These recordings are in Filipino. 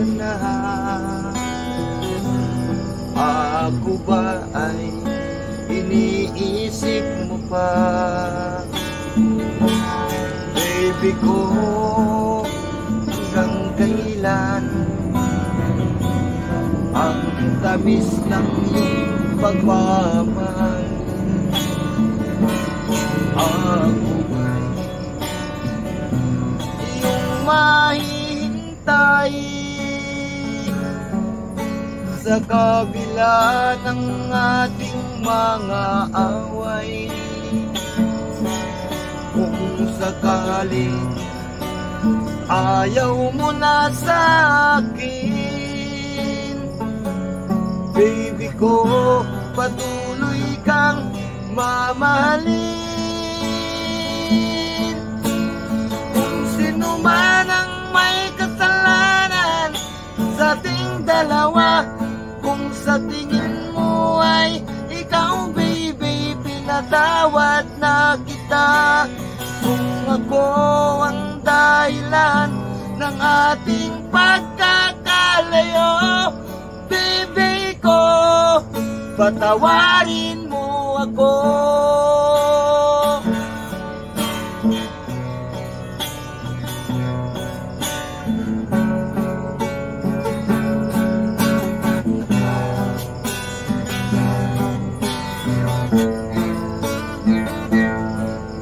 ka na. Ako ba ay iniisip mo pa? Baby ko, hanggang kailan ang tamis ng iyong pagmamahal? Ako ba'y iyong mahihintay sa kabila ng ating mga away? Kung sakaling ayaw mo na sa akin, baby ko, patuloy kang mamahalin. Kung sino man ang may kasalanan sa ating dalawa, kung sa tingin mo ay ikaw, baby, pinatawad na kita. Kung ako ang dahilan ng ating pagkakalayo, baby ko, patawarin mo ako.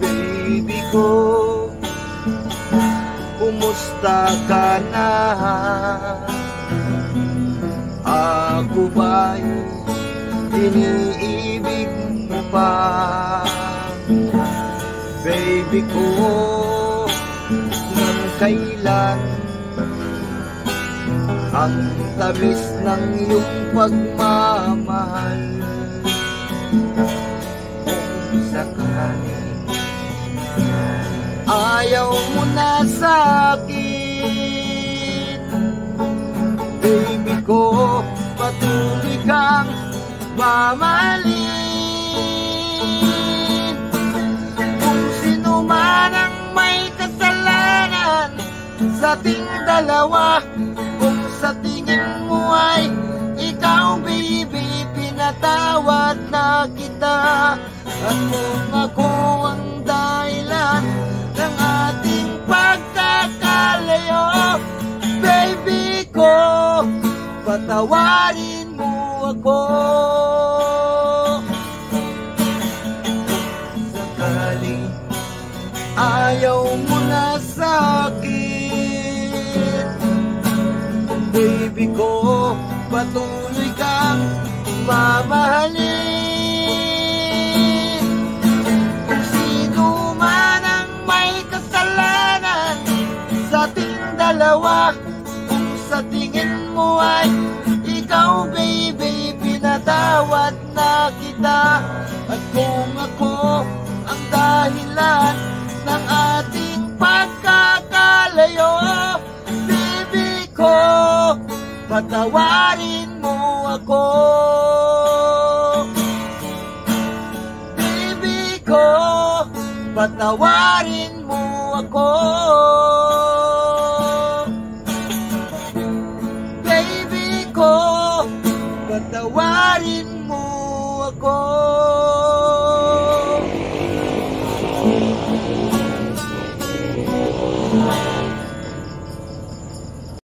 Baby ko, kumusta ka na? Ako ba'y iniibig mo pa? Baby ko, nang kailan ang tamis ng iyong pagmamahal? Kung sakaling ayaw mo na sa akin, baby ko, patuloy kang mamahalin. Kung sino man ang may kasalanan sa ating dalawa, kung sa tingin mo ay ikaw, baby, pinatawad na kita. At kung ako ang dahilan ng ating pagkakalayo, baby ko, patawarin mo ako. Sakaling ayaw mo na sa akin, baby ko, patuloy kang mamahalin. Kung sino man ang may kasalanan sa ating dalawa, kung sa tingin mo ay ikaw, baby, pinatawad na kita. At kung ako ang dahilan ng ating pagkakalayo, baby ko, patawarin mo ako. Baby ko, patawarin mo ako. Baby ko, patawarin mo ako.